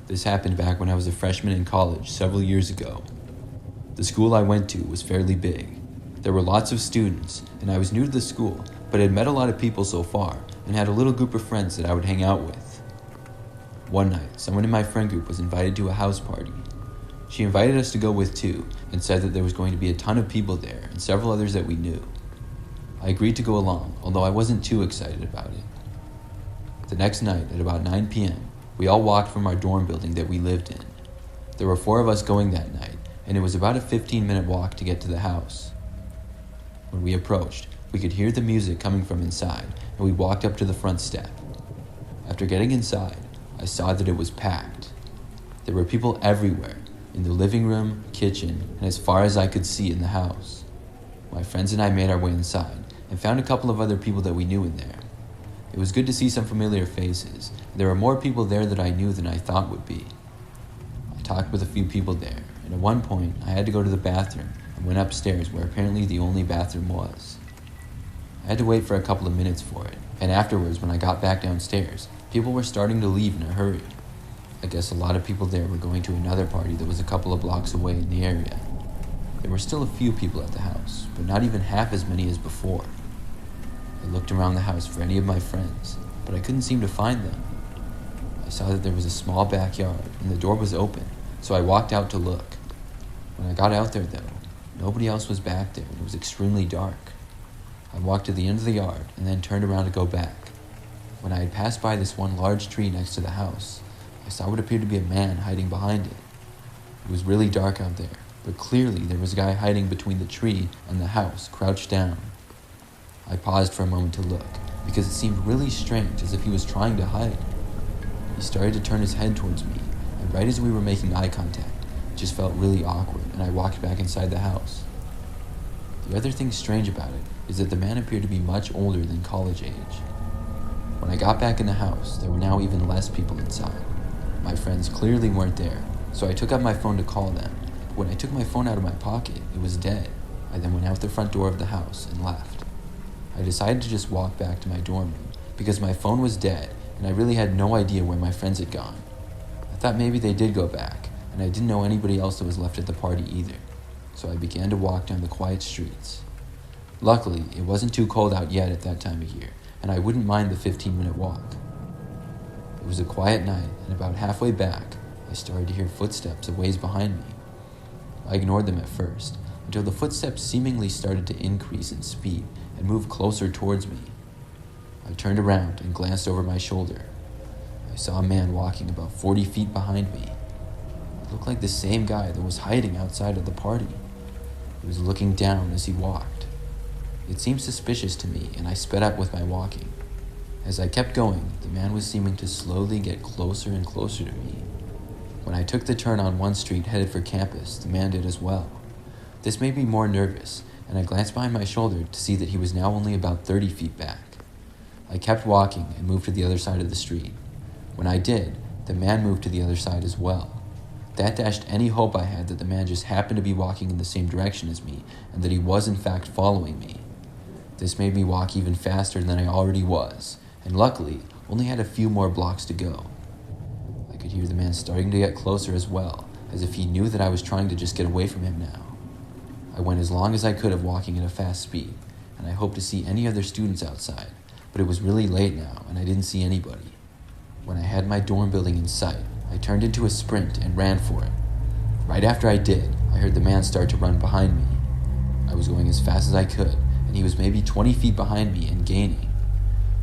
This happened back when I was a freshman in college several years ago. The school I went to was fairly big. There were lots of students, and I was new to the school, but had met a lot of people so far, and had a little group of friends that I would hang out with. One night, someone in my friend group was invited to a house party. She invited us to go with too, and said that there was going to be a ton of people there, and several others that we knew. I agreed to go along, although I wasn't too excited about it. The next night, at about 9 p.m., we all walked from our dorm building that we lived in. There were 4 of us going that night, and it was about a 15-minute walk to get to the house. When we approached, we could hear the music coming from inside, and we walked up to the front step. After getting inside, I saw that it was packed. There were people everywhere, in the living room, kitchen, and as far as I could see in the house. My friends and I made our way inside, and found a couple of other people that we knew in there. It was good to see some familiar faces, and there were more people there that I knew than I thought would be. I talked with a few people there, and at one point I had to go to the bathroom and went upstairs where apparently the only bathroom was. I had to wait for a couple of minutes for it, and afterwards when I got back downstairs, people were starting to leave in a hurry. I guess a lot of people there were going to another party that was a couple of blocks away in the area. There were still a few people at the house, but not even half as many as before. I looked around the house for any of my friends, but I couldn't seem to find them. I saw that there was a small backyard, and the door was open, so I walked out to look. When I got out there, though, nobody else was back there, and it was extremely dark. I walked to the end of the yard, and then turned around to go back. When I had passed by this one large tree next to the house, I saw what appeared to be a man hiding behind it. It was really dark out there, but clearly there was a guy hiding between the tree and the house, crouched down. I paused for a moment to look, because it seemed really strange, as if he was trying to hide. He started to turn his head towards me, and right as we were making eye contact, it just felt really awkward, and I walked back inside the house. The other thing strange about it is that the man appeared to be much older than college age. When I got back in the house, there were now even less people inside. My friends clearly weren't there, so I took out my phone to call them. But when I took my phone out of my pocket, it was dead. I then went out the front door of the house and left. I decided to just walk back to my dorm room because my phone was dead and I really had no idea where my friends had gone. I thought maybe they did go back, and I didn't know anybody else that was left at the party either, so I began to walk down the quiet streets. Luckily, it wasn't too cold out yet at that time of year, and I wouldn't mind the 15-minute walk. It was a quiet night, and about halfway back, I started to hear footsteps a ways behind me. I ignored them at first, until the footsteps seemingly started to increase in speed and move closer towards me. I turned around and glanced over my shoulder. I saw a man walking about 40 feet behind me. It looked like the same guy that was hiding outside of the party. He was looking down as he walked. It seemed suspicious to me, and I sped up with my walking. As I kept going, the man was seeming to slowly get closer and closer to me. When I took the turn on one street headed for campus, the man did as well. This made me more nervous, and I glanced behind my shoulder to see that he was now only about 30 feet back. I kept walking and moved to the other side of the street. When I did, the man moved to the other side as well. That dashed any hope I had that the man just happened to be walking in the same direction as me, and that he was in fact following me. This made me walk even faster than I already was, and luckily only had a few more blocks to go. I could hear the man starting to get closer as well, as if he knew that I was trying to just get away from him now. I went as long as I could of walking at a fast speed, and I hoped to see any other students outside, but it was really late now and I didn't see anybody. When I had my dorm building in sight, I turned into a sprint and ran for it. Right after I did, I heard the man start to run behind me. I was going as fast as I could, and he was maybe 20 feet behind me and gaining.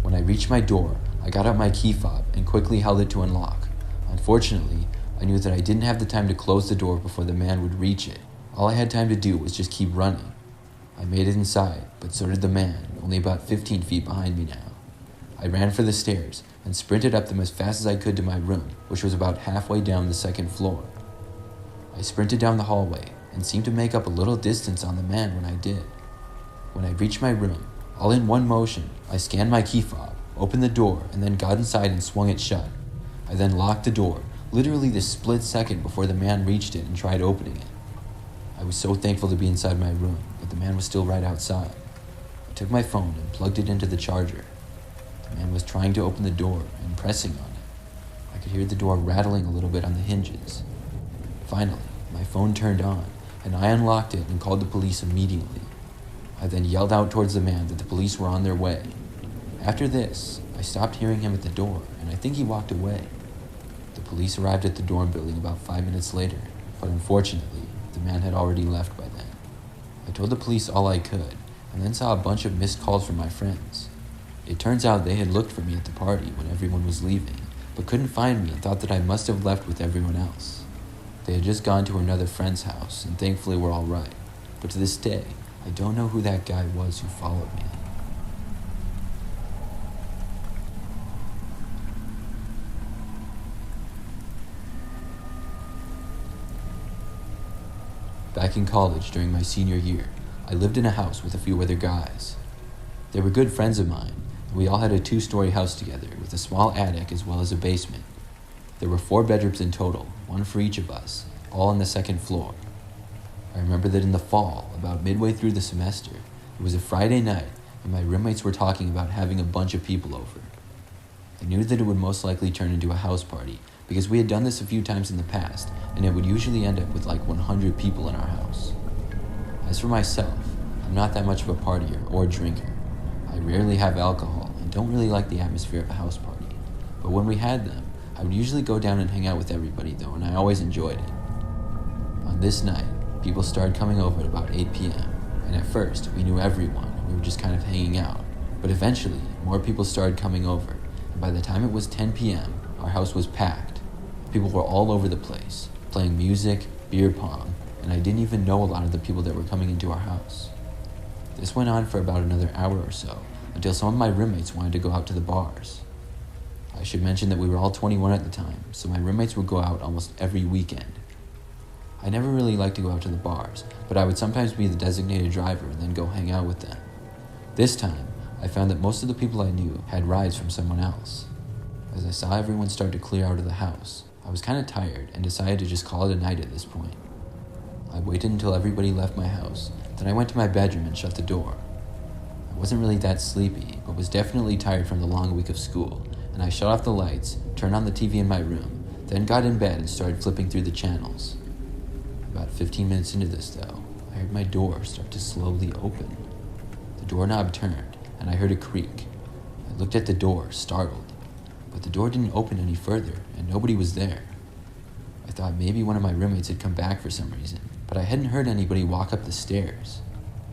When I reached my door, I got out my key fob and quickly held it to unlock. Unfortunately, I knew that I didn't have the time to close the door before the man would reach it. All I had time to do was just keep running. I made it inside, but so did the man, only about 15 feet behind me now. I ran for the stairs and sprinted up them as fast as I could to my room, which was about halfway down the second floor. I sprinted down the hallway and seemed to make up a little distance on the man when I did. When I reached my room, all in one motion, I scanned my key fob, opened the door, and then got inside and swung it shut. I then locked the door, literally the split second before the man reached it and tried opening it. I was so thankful to be inside my room, but the man was still right outside. I took my phone and plugged it into the charger. The man was trying to open the door and pressing on it. I could hear the door rattling a little bit on the hinges. Finally, my phone turned on, and I unlocked it and called the police immediately. I then yelled out towards the man that the police were on their way. After this, I stopped hearing him at the door, and I think he walked away. The police arrived at the dorm building about 5 minutes later, but unfortunately, the man had already left by then. I told the police all I could, and then saw a bunch of missed calls from my friends. It turns out they had looked for me at the party when everyone was leaving, but couldn't find me and thought that I must have left with everyone else. They had just gone to another friend's house, and thankfully were all right. But to this day, I don't know who that guy was who followed me. Back in college during my senior year, I lived in a house with a few other guys. They were good friends of mine, and we all had a 2-story house together with a small attic as well as a basement. There were 4 bedrooms in total, one for each of us, all on the second floor. I remember that in the fall, about midway through the semester, it was a Friday night, and my roommates were talking about having a bunch of people over. I knew that it would most likely turn into a house party, because we had done this a few times in the past, and it would usually end up with like 100 people in our house. As for myself, I'm not that much of a partier or drinker. I rarely have alcohol, and don't really like the atmosphere of a house party. But when we had them, I would usually go down and hang out with everybody though, and I always enjoyed it. On this night, people started coming over at about 8 p.m., and at first, we knew everyone, and we were just kind of hanging out. But eventually, more people started coming over, and by the time it was 10 p.m., our house was packed. People were all over the place, playing music, beer pong, and I didn't even know a lot of the people that were coming into our house. This went on for about another hour or so, until some of my roommates wanted to go out to the bars. I should mention that we were all 21 at the time, so my roommates would go out almost every weekend. I never really liked to go out to the bars, but I would sometimes be the designated driver and then go hang out with them. This time, I found that most of the people I knew had rides from someone else. As I saw everyone start to clear out of the house, I was kind of tired and decided to just call it a night at this point. I waited until everybody left my house, then I went to my bedroom and shut the door. I wasn't really that sleepy, but was definitely tired from the long week of school, and I shut off the lights, turned on the TV in my room, then got in bed and started flipping through the channels. About 15 minutes into this though, I heard my door start to slowly open. The doorknob turned, and I heard a creak. I looked at the door, startled, but the door didn't open any further, and nobody was there. I thought maybe one of my roommates had come back for some reason, but I hadn't heard anybody walk up the stairs.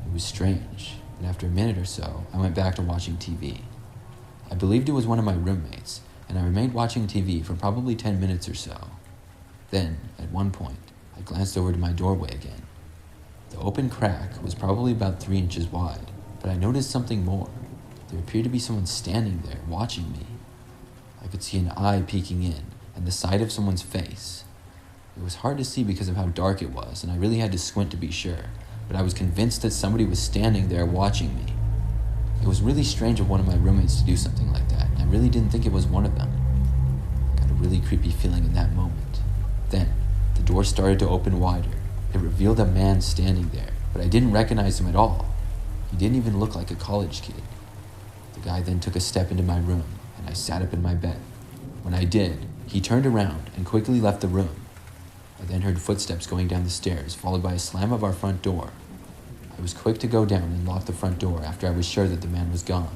It was strange, and after a minute or so, I went back to watching TV. I believed it was one of my roommates, and I remained watching TV for probably 10 minutes or so. Then, at one point, I glanced over to my doorway again. The open crack was probably about 3 inches wide, but I noticed something more. There appeared to be someone standing there, watching me. I could see an eye peeking in, and the side of someone's face. It was hard to see because of how dark it was, and I really had to squint to be sure, but I was convinced that somebody was standing there watching me. It was really strange of one of my roommates to do something like that, and I really didn't think it was one of them. I got a really creepy feeling in that moment. Then, the door started to open wider. It revealed a man standing there, but I didn't recognize him at all. He didn't even look like a college kid. The guy then took a step into my room, and I sat up in my bed. When I did, he turned around and quickly left the room. I then heard footsteps going down the stairs, followed by a slam of our front door. I was quick to go down and lock the front door after I was sure that the man was gone.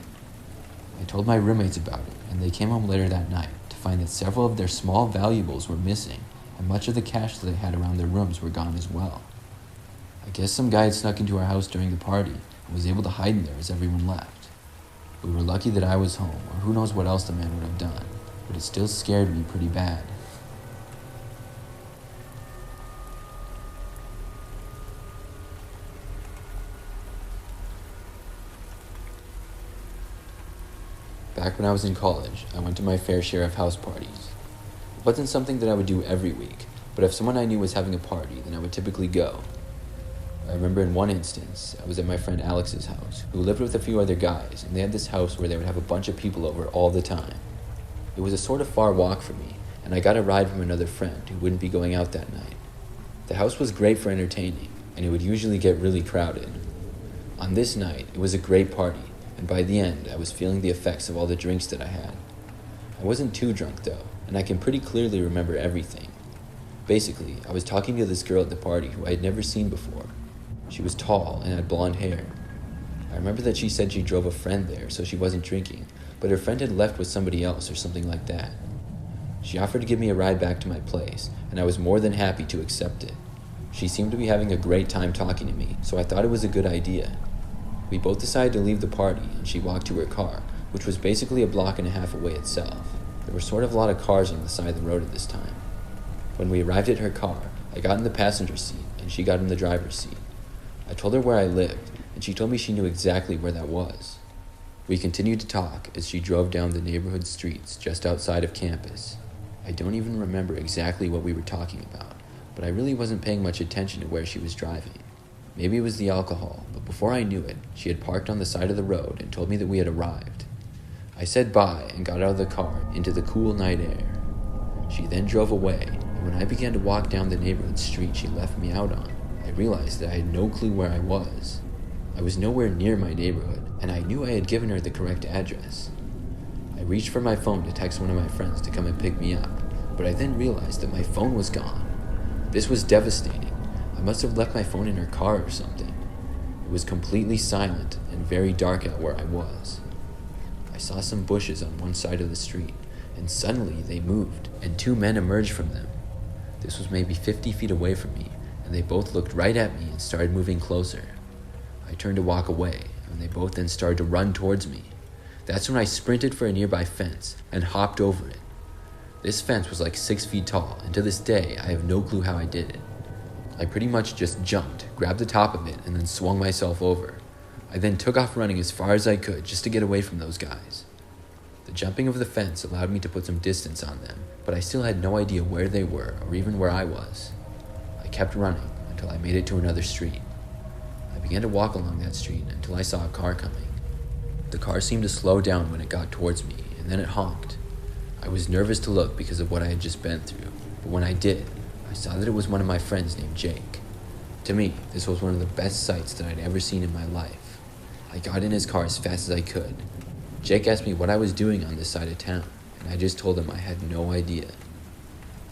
I told my roommates about it, and they came home later that night to find that several of their small valuables were missing, and much of the cash that they had around their rooms were gone as well. I guess some guy had snuck into our house during the party and was able to hide in there as everyone left. We were lucky that I was home, or who knows what else the man would have done, but it still scared me pretty bad. Back when I was in college, I went to my fair share of house parties. It wasn't something that I would do every week, but if someone I knew was having a party, then I would typically go. I remember in one instance, I was at my friend Alex's house, who lived with a few other guys, and they had this house where they would have a bunch of people over all the time. It was a sort of far walk for me, and I got a ride from another friend who wouldn't be going out that night. The house was great for entertaining, and it would usually get really crowded. On this night, it was a great party, and by the end, I was feeling the effects of all the drinks that I had. I wasn't too drunk though, and I can pretty clearly remember everything. Basically, I was talking to this girl at the party who I had never seen before. She was tall and had blonde hair. I remember that she said she drove a friend there, so she wasn't drinking, but her friend had left with somebody else or something like that. She offered to give me a ride back to my place, and I was more than happy to accept it. She seemed to be having a great time talking to me, so I thought it was a good idea. We both decided to leave the party, and she walked to her car, which was basically a block and a half away itself. There were sort of a lot of cars on the side of the road at this time. When we arrived at her car, I got in the passenger seat, and she got in the driver's seat. I told her where I lived, and she told me she knew exactly where that was. We continued to talk as she drove down the neighborhood streets just outside of campus. I don't even remember exactly what we were talking about, but I really wasn't paying much attention to where she was driving. Maybe it was the alcohol, but before I knew it, she had parked on the side of the road and told me that we had arrived. I said bye and got out of the car into the cool night air. She then drove away, and when I began to walk down the neighborhood street she left me out on, I realized that I had no clue where I was. I was nowhere near my neighborhood, and I knew I had given her the correct address. I reached for my phone to text one of my friends to come and pick me up, but I then realized that my phone was gone. This was devastating. I must have left my phone in her car or something. It was completely silent and very dark out where I was. I saw some bushes on one side of the street, and suddenly they moved, and two men emerged from them. This was maybe 50 feet away from me, and they both looked right at me and started moving closer. I turned to walk away, and they both then started to run towards me. That's when I sprinted for a nearby fence and hopped over it. This fence was like 6 feet tall, and to this day, I have no clue how I did it. I pretty much just jumped, grabbed the top of it, and then swung myself over. I then took off running as far as I could just to get away from those guys. The jumping of the fence allowed me to put some distance on them, but I still had no idea where they were or even where I was. I kept running until I made it to another street. I began to walk along that street until I saw a car coming. The car seemed to slow down when it got towards me, and then it honked. I was nervous to look because of what I had just been through, but when I did, I saw that it was one of my friends named Jake. To me, this was one of the best sights that I'd ever seen in my life. I got in his car as fast as I could. Jake asked me what I was doing on this side of town, and I just told him I had no idea.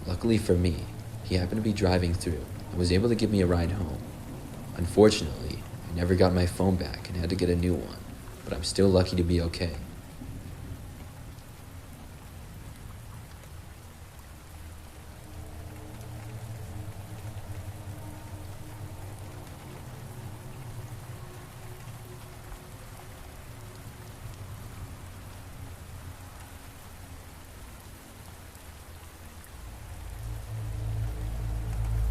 Luckily for me, he happened to be driving through and was able to give me a ride home. Unfortunately, I never got my phone back and had to get a new one, but I'm still lucky to be okay.